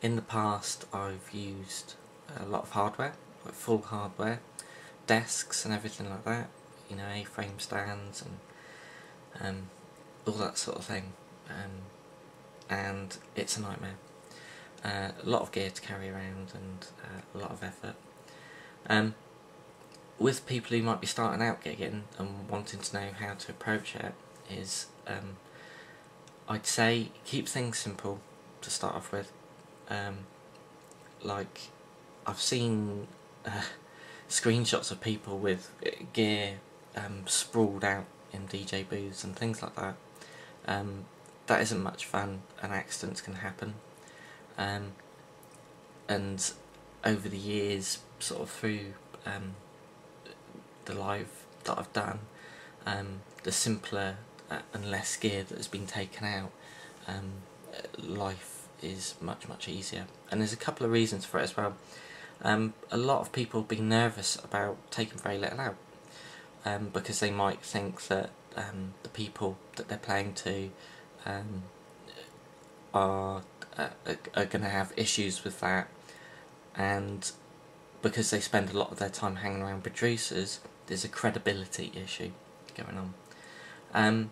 In the past I've used a lot of hardware, like full hardware, desks and everything like that, you know, A-frame stands and all that sort of thing, and it's a nightmare. A lot of gear to carry around and a lot of effort. With people who might be starting out gigging and wanting to know how to approach it is, I'd say keep things simple to start off with. Like, I've seen screenshots of people with gear sprawled out in DJ booths and things like that. That isn't much fun, and accidents can happen. And over the years, sort of through the live that I've done, the simpler and less gear that has been taken out, life is much easier. And there's a couple of reasons for it as well. A lot of people have been nervous about taking very little out, because they might think that the people that they're playing to are going to have issues with that, and because they spend a lot of their time hanging around producers, there's a credibility issue going on.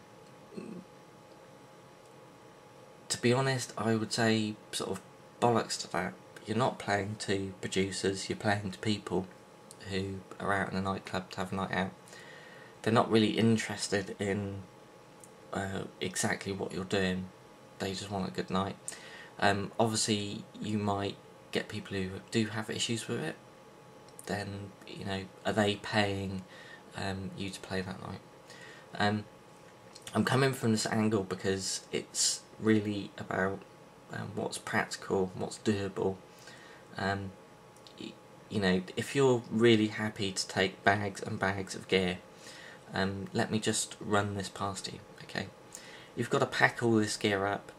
To be honest, I would say sort of bollocks to that. You're not playing to producers, you're playing to people who are out in a nightclub to have a night out. They're not really interested in exactly what you're doing, they just want a good night. Obviously you might get people who do have issues with it. Then, you know, are they paying you to play that night? I'm coming from this angle because it's really about what's practical, what's doable. You know, if you're really happy to take bags and bags of gear, let me just run this past you, okay? You've got to pack all this gear up,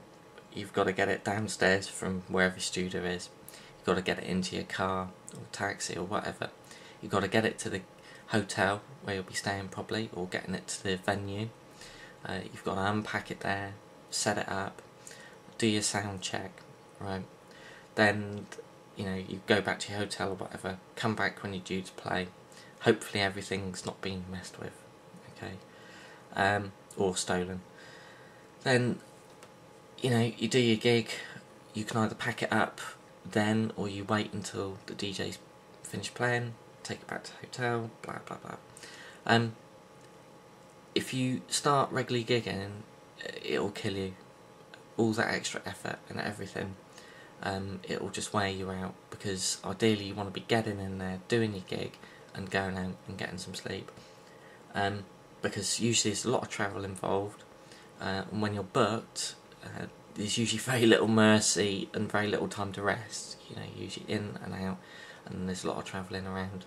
you've got to get it downstairs from wherever your studio is, you've got to get it into your car or taxi or whatever, you've got to get it to the hotel where you'll be staying probably, or getting it to the venue. You've got to unpack it there, set it up, do your sound check, right? Then, you know, you go back to your hotel or whatever, come back when you're due to play. Hopefully everything's not being messed with, okay, or stolen. Then, you know, you do your gig. You can either pack it up then, or you wait until the DJ's finished playing, take it back to the hotel, blah blah blah. If you start regularly gigging, it'll kill you. All that extra effort and everything, it'll just wear you out, because ideally you want to be getting in there, doing your gig, and going out and getting some sleep. Because usually there's a lot of travel involved, and when you're booked, there's usually very little mercy and very little time to rest. You know, usually in and out, and there's a lot of travelling around.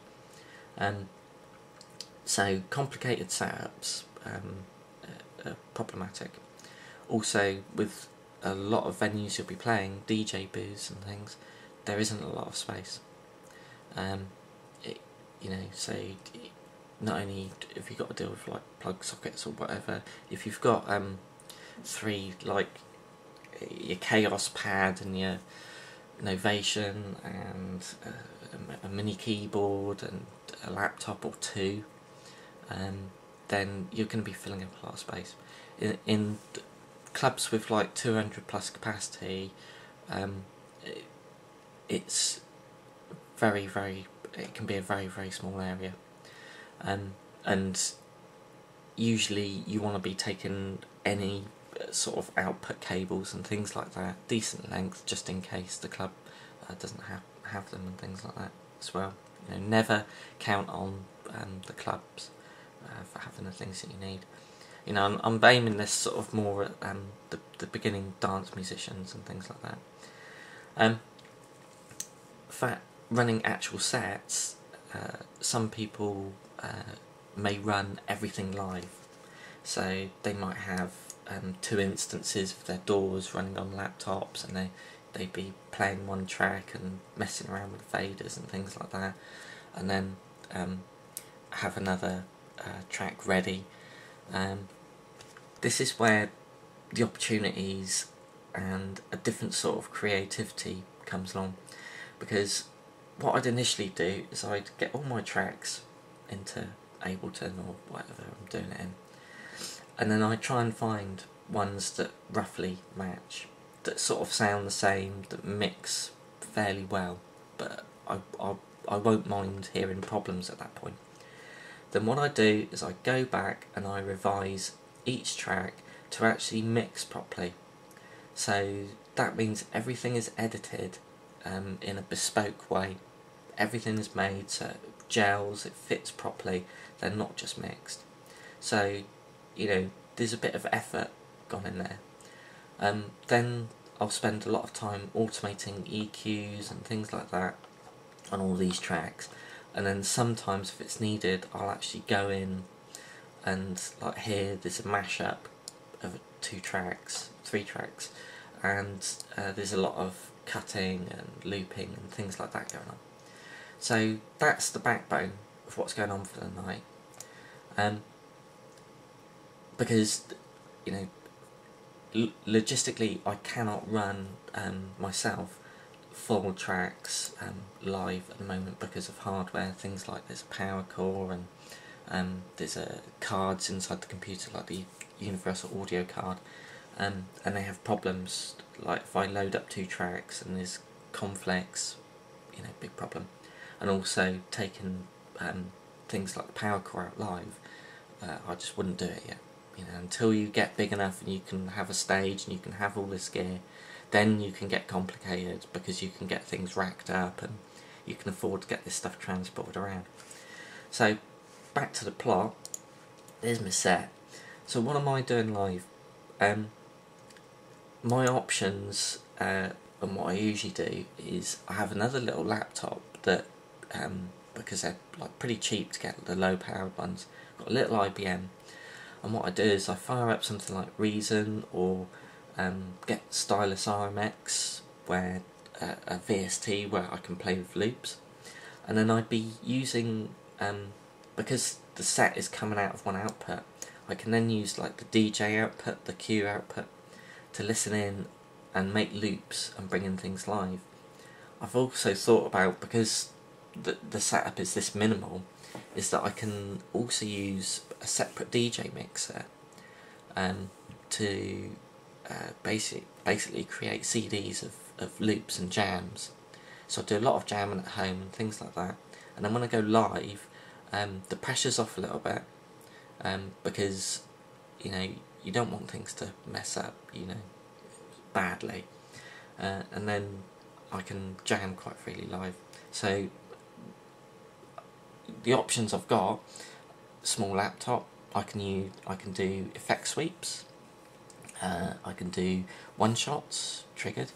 So complicated setups are problematic. Also, with a lot of venues you'll be playing, DJ booths and things, there isn't a lot of space. You know, so not only if you've got to deal with like plug sockets or whatever, if you've got three, like your Chaos pad and your Novation and a mini keyboard and a laptop or two, then you're going to be filling up a lot of space. In clubs with like 200 plus capacity, it's it can be a very small area, and usually you want to be taking any sort of output cables and things like that, decent length, just in case the club doesn't have them and things like that as well. You know, never count on the clubs for having the things that you need. You know, I'm aiming this sort of more at the beginning dance musicians and things like that. For running actual sets, some people may run everything live, so they might have 2 instances of their doors running on laptops, and they'd be playing one track and messing around with faders and things like that, and then have another track ready. This is where the opportunities and a different sort of creativity comes along, because what I'd initially do is I'd get all my tracks into Ableton or whatever I'm doing it in, and then I'd try and find ones that roughly match, that sort of sound the same, that mix fairly well, but I won't mind hearing problems at that point. Then what I do is I go back and I revise each track to actually mix properly. So that means everything is edited in a bespoke way. Everything is made so it gels, it fits properly, they're not just mixed. So, you know, there's a bit of effort gone in there. Then I'll spend a lot of time automating EQs and things like that on all these tracks, and then sometimes if it's needed I'll actually go in and, like here, there's a mashup of 2 tracks, 3 tracks, and there's a lot of cutting and looping and things like that going on. So that's the backbone of what's going on for the night. Because, you know, logistically I cannot run myself full tracks live at the moment because of hardware, things like there's a power core and there's cards inside the computer, like the universal audio card, and they have problems, like if I load up 2 tracks and there's conflicts, you know, big problem. And also taking things like the power core out live, I just wouldn't do it yet. You know, until you get big enough and you can have a stage and you can have all this gear, then you can get complicated, because you can get things racked up and you can afford to get this stuff transported around. So back to the plot, there's my set. So what am I doing live? My options and what I usually do is I have another little laptop that, because they're like pretty cheap to get, the low powered ones, got a little IBM, and what I do is I fire up something like Reason or get Stylus RMX, where a VST where I can play with loops, and then I'd be using, because the set is coming out of one output, I can then use like the DJ output, the Q output, to listen in and make loops and bring in things live. I've also thought about, because the setup is this minimal, is that I can also use a separate DJ mixer to basically create CDs of loops and jams. So I do a lot of jamming at home and things like that, and then when I go live, the pressure's off a little bit, because, you know, you don't want things to mess up, you know, badly, and then I can jam quite freely live. So the options I've got: small laptop, I can do effect sweeps, I can do one shots triggered.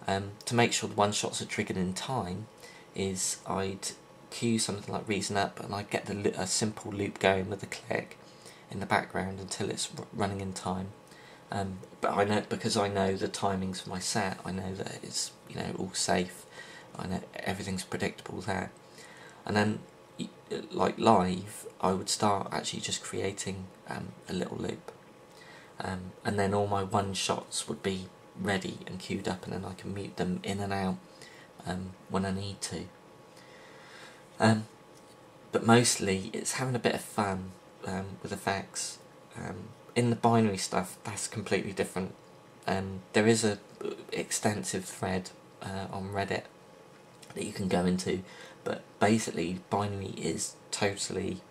To make sure the one shots are triggered in time, is I'd cue something like Reason up and I'd get a simple loop going with a click in the background until it's running in time. But I know, because I know the timings for my set, I know that it's, you know, all safe, I know everything's predictable there. And then, like live, I would start actually just creating a little loop, and then all my one shots would be ready and queued up, and then I can mute them in and out when I need to. But mostly it's having a bit of fun with effects. In the binary stuff, that's completely different. There is a extensive thread on Reddit that you can go into, but basically binary is totally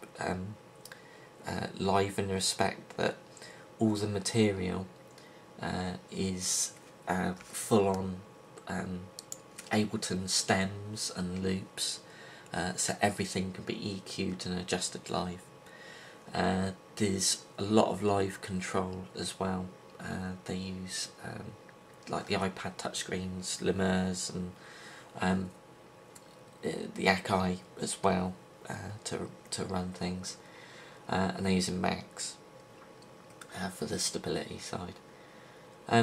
live in the respect that all the material is full on Ableton stems and loops, so everything can be EQ'd and adjusted live. There's a lot of live control as well. They use like the iPad touchscreens, Lemurs, and the Akai as well, to run things, and they're using Macs for the stability side. I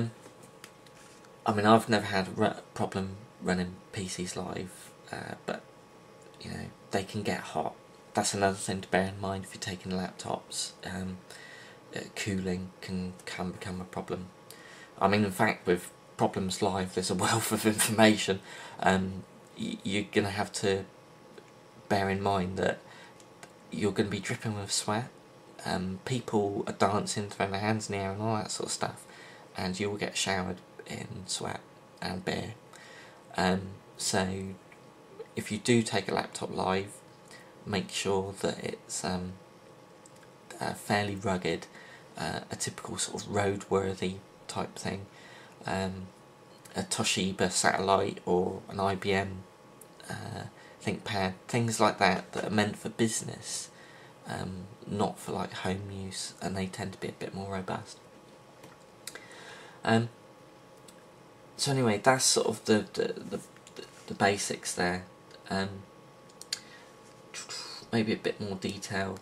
mean, I've never had a problem running PCs live, but you know, they can get hot. That's another thing to bear in mind if you're taking laptops. Cooling can become a problem. I mean, in fact, with problems live, there's a wealth of information. You're going to have to bear in mind that you're going to be dripping with sweat. People are dancing, throwing their hands in the air and all that sort of stuff, and you will get showered in sweat and beer. So if you do take a laptop live, make sure that it's fairly rugged, a typical sort of roadworthy type thing, a Toshiba satellite or an IBM ThinkPad, things like that that are meant for business, not for like home use, and they tend to be a bit more robust. So anyway, that's sort of the basics there. Maybe a bit more detail.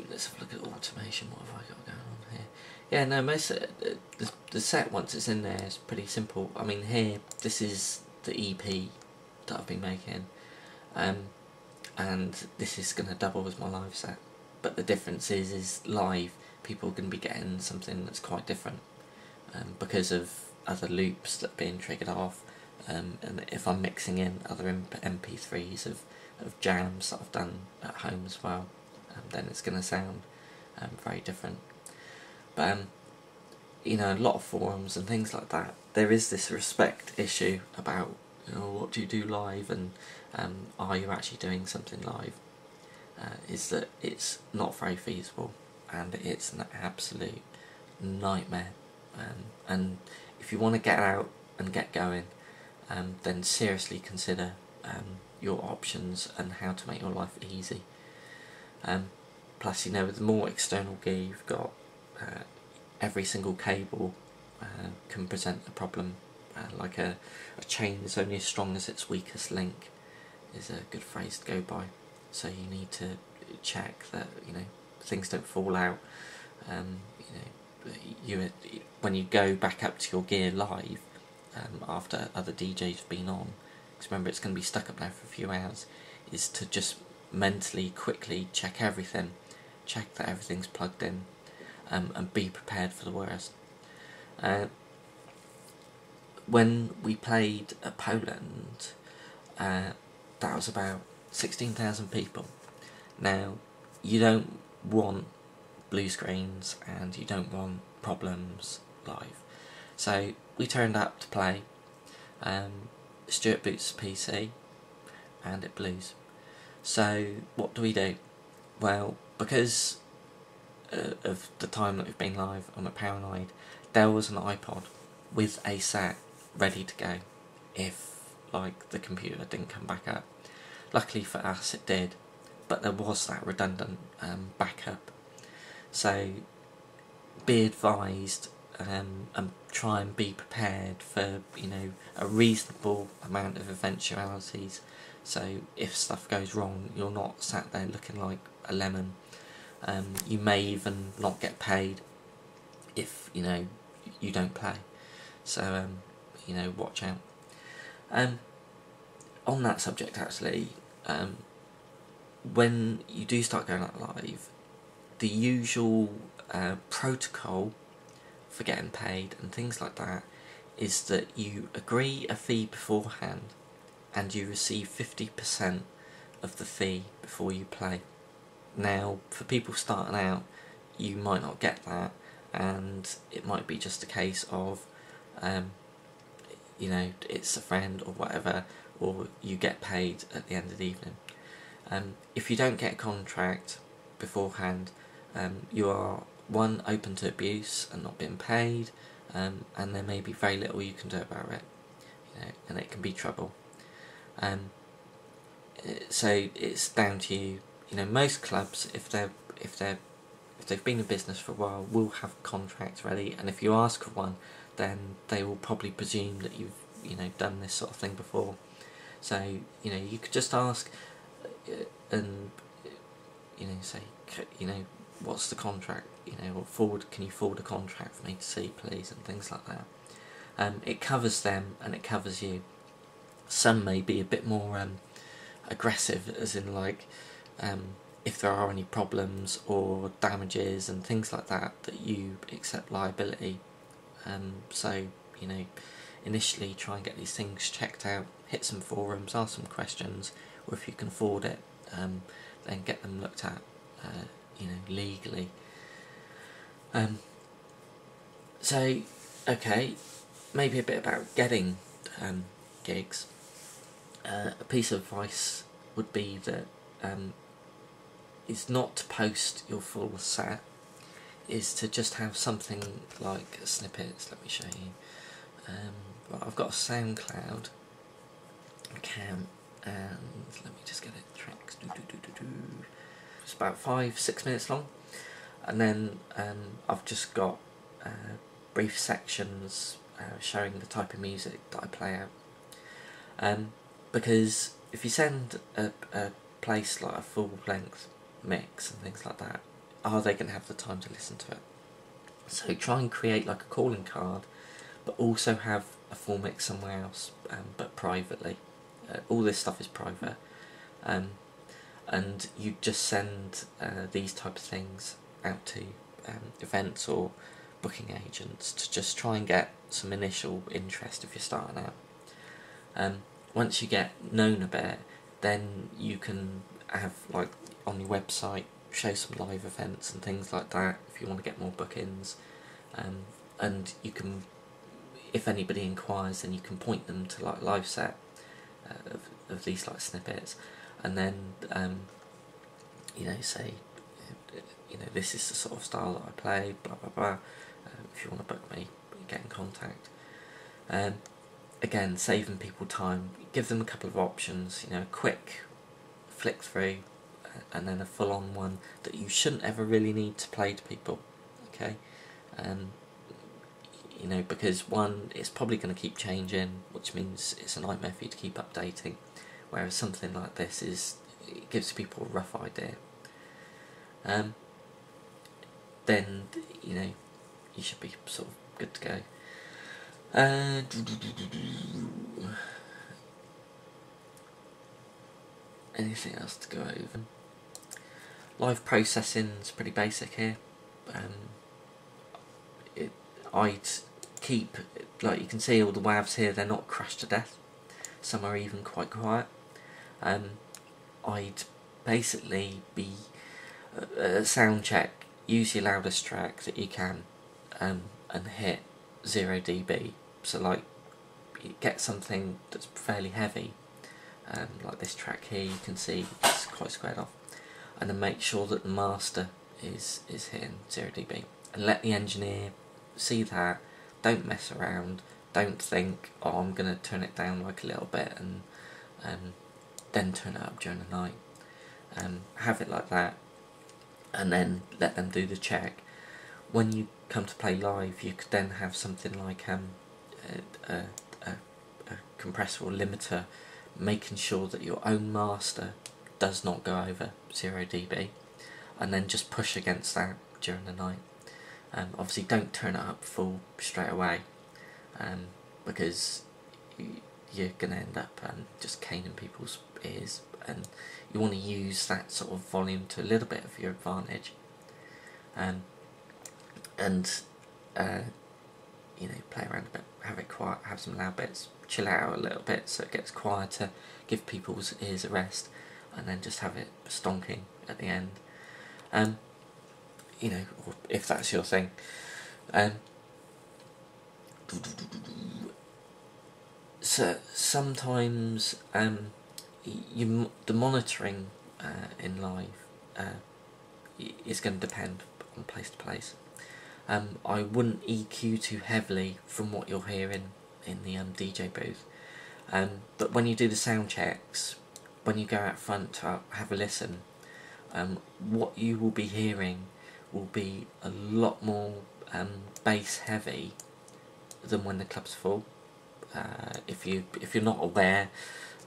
Let's have a look at automation. What have I got going on here? Yeah, no, most the set, once it's in there, is pretty simple. I mean, here, this is the EP that I've been making, and this is going to double as my live set. But the difference is live, people are going to be getting something that's quite different, because of other loops that are being triggered off, and if I'm mixing in other MP3s of jams that I've done at home as well, then it's going to sound very different. But you know, a lot of forums and things like that, there is this respect issue about, you know, what do you do live, and are you actually doing something live? Is that it's not very feasible, and it's an absolute nightmare. And if you want to get out and get going, then seriously consider your options and how to make your life easy. Plus, you know, with more external gear you've got, every single cable can present a problem. Like a chain is only as strong as its weakest link is a good phrase to go by. So you need to check that, you know, things don't fall out. You know, when you go back up to your gear live, after other DJs have been on, because remember it's going to be stuck up there for a few hours, is to just mentally quickly check everything, check that everything's plugged in, and be prepared for the worst. When we played at Poland, that was about 16,000 people. Now, you don't want blue screens and you don't want problems live. So we turned up to play. Stuart boots the PC and it blues. So what do? Well, because of the time that we've been live, I'm a paranoid. There was an iPod with a set ready to go if, like, the computer didn't come back up. Luckily for us it did, but there was that redundant backup. So be advised, and try and be prepared for, you know, a reasonable amount of eventualities. So if stuff goes wrong, you're not sat there looking like a lemon. You may even not get paid if, you know, you don't play. So you know, watch out. On that subject, actually, when you do start going out live, the usual protocol for getting paid and things like that is that you agree a fee beforehand and you receive 50% of the fee before you play. Now, for people starting out, you might not get that, and it might be just a case of you know, it's a friend or whatever, or you get paid at the end of the evening. If you don't get a contract beforehand, you are, one, open to abuse and not being paid, and there may be very little you can do about it, you know, and it can be trouble. So it's down to you. You know, most clubs, if they've been in business for a while, will have contracts ready, and if you ask for one, then they will probably presume that you've, you know, done this sort of thing before. So, you know, you could just ask, and, you know, say, you know, what's the contract, you know, or can you forward a contract for me to see, please, and things like that. It covers them and it covers you. Some may be a bit more aggressive, as in, like, if there are any problems or damages and things like that, that you accept liability. So, you know, initially try and get these things checked out, hit some forums, ask some questions, or if you can afford it, then get them looked at, you know, legally. So, okay, maybe a bit about getting gigs. A piece of advice would be that is not to post your full set, is to just have something like snippets. Let me show you. Right, I've got a SoundCloud account, and let me just get it. Tracks. It's about 5-6 minutes long, and then I've just got brief sections showing the type of music that I play out. Because if you send a place like a full-length mix and things like that, are they going to have the time to listen to it? So try and create like a calling card, but also have a full mix somewhere else, but privately. All this stuff is private, and you just send these type of things out to events or booking agents to just try and get some initial interest if you're starting out. Once you get known a bit, then you can have, like, on your website, show some live events and things like that if you want to get more bookings, and you can, if anybody inquires, then you can point them to like live set of these like snippets, and then you know, say, you know, this is the sort of style that I play, blah blah blah. If you want to book me, get in contact. Again, saving people time. Give them a couple of options. You know, a quick flick through, and then a full-on one that you shouldn't ever really need to play to people. Okay, you know, because one, it's probably going to keep changing, which means it's a nightmare for you to keep updating. Whereas something like this it gives people a rough idea. Then, you know, you should be sort of good to go. Anything else to go over? Live processing is pretty basic here. I'd keep, like you can see all the WAVs here, they're not crushed to death. Some are even quite quiet. I'd basically be sound check, use your loudest track that you can, and hit 0 dB. So like, you get something that's fairly heavy, like this track here, you can see it's quite squared off, and then make sure that the master is hitting 0 dB, and let the engineer see that. Don't mess around, don't think, oh, I'm going to turn it down like a little bit and then turn it up during the night. Have it like that, and then let them do the check. When you come to play live, you could then have something like a compressor or limiter, making sure that your own master does not go over 0 dB, and then just push against that during the night. Obviously don't turn it up full straight away, because you're going to end up just caning people's ears, and you want to use that sort of volume to a little bit of your advantage, and you know, play around a bit, have it quiet, have some loud bits, chill out a little bit so it gets quieter, give people's ears a rest, and then just have it stonking at the end. You know, or if that's your thing. So sometimes the monitoring in live is going to depend on place to place. I wouldn't EQ too heavily from what you're hearing in the DJ booth, but when you do the sound checks, when you go out front to have a listen, what you will be hearing will be a lot more bass heavy than when the club's full. If you're not aware,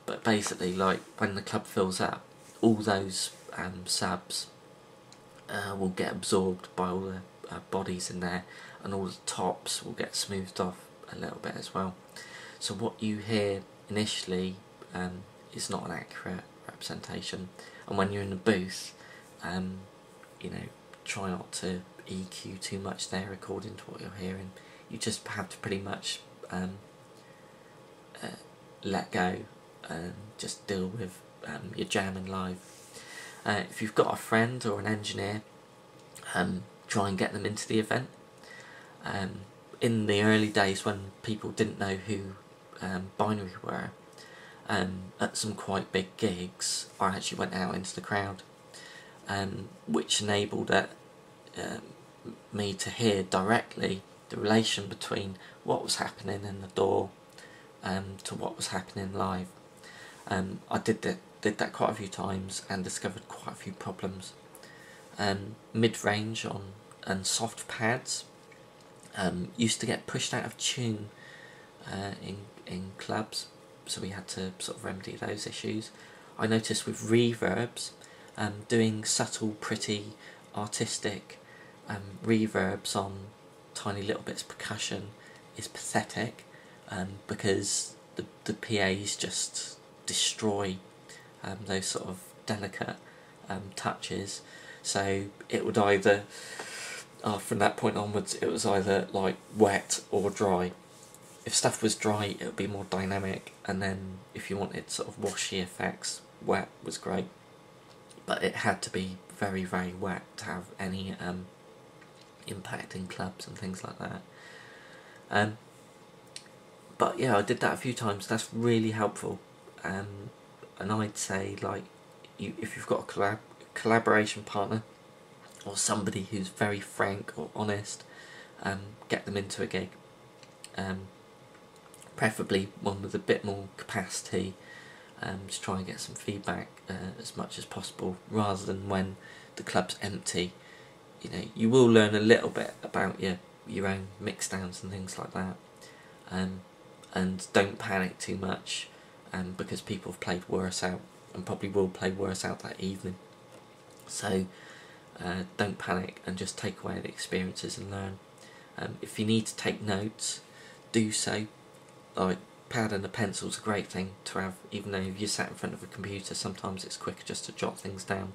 but basically, like, when the club fills up, all those subs will get absorbed by all the bodies in there, and all the tops will get smoothed off a little bit as well. So what you hear initially is not an accurate representation, and when you're in the booth, you know, try not to EQ too much there according to what you're hearing. You just have to pretty much let go and just deal with your jamming live. If you've got a friend or an engineer, try and get them into the event. In the early days when people didn't know who Binary were, at some quite big gigs, I actually went out into the crowd, which enabled me to hear directly the relation between what was happening in the door to what was happening live. I did that quite a few times and discovered quite a few problems. Mid-range and soft pads used to get pushed out of tune in clubs, so we had to sort of remedy those issues. I noticed with reverbs, doing subtle, pretty, artistic reverbs on tiny little bits of percussion is pathetic, because the PAs just destroy those sort of delicate touches. So it would either, from that point onwards, it was either like wet or dry. If stuff was dry, it would be more dynamic, and then if you wanted sort of washy effects, wet was great. But it had to be very, very wet to have any impact in clubs and things like that. But yeah, I did that a few times. That's really helpful. And I'd say, like, if you've got a collaboration partner or somebody who's very frank or honest, get them into a gig. Preferably one with a bit more capacity, to try and get some feedback as much as possible, rather than when the club's empty. You know, you will learn a little bit about your own mix downs and things like that, and don't panic too much, because people have played worse out and probably will play worse out that evening. So don't panic and just take away the experiences and learn. If you need to take notes, do so. Like, pad and a pencil is a great thing to have, even though if you're sat in front of a computer, sometimes it's quicker just to jot things down.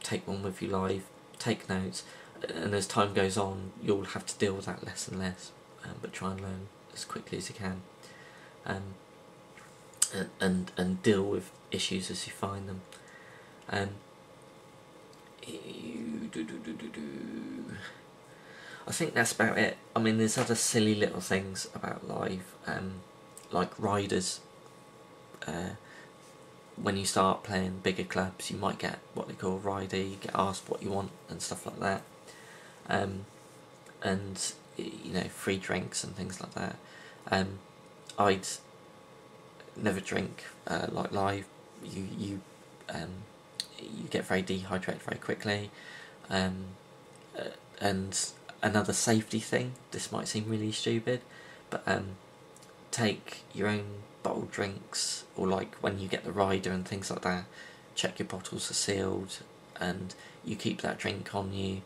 Take one with you live, take notes, and as time goes on you'll have to deal with that less and less, but try and learn as quickly as you can, and deal with issues as you find them. I think that's about it. I mean, there's other silly little things about live, like riders. When you start playing bigger clubs, you might get what they call a rider. You get asked what you want and stuff like that, and you know, free drinks and things like that. I'd never drink like live. You get very dehydrated very quickly, and another safety thing, this might seem really stupid, but take your own bottled drinks, or like when you get the rider and things like that, check your bottles are sealed and you keep that drink on you.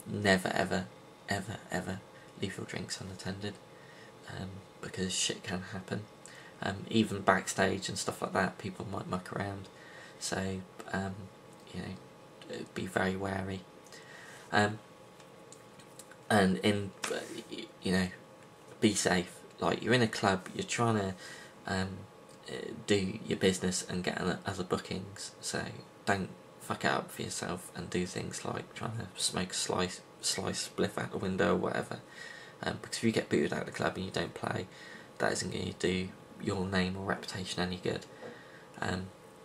Never ever leave your drinks unattended, because shit can happen. Even backstage and stuff like that, people might muck around, so you know, be very wary. And you know, be safe. Like, you're in a club, you're trying to do your business and get other bookings, so don't fuck it up for yourself and do things like trying to smoke a slice spliff out the window or whatever, because if you get booted out of the club and you don't play, that isn't going to do your name or reputation any good.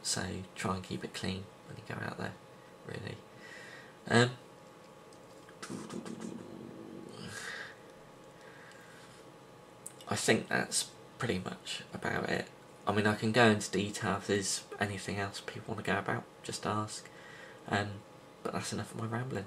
So try and keep it clean when you go out there, really. I think that's pretty much about it. I mean, I can go into detail if there's anything else people want to go about, just ask. But that's enough of my rambling.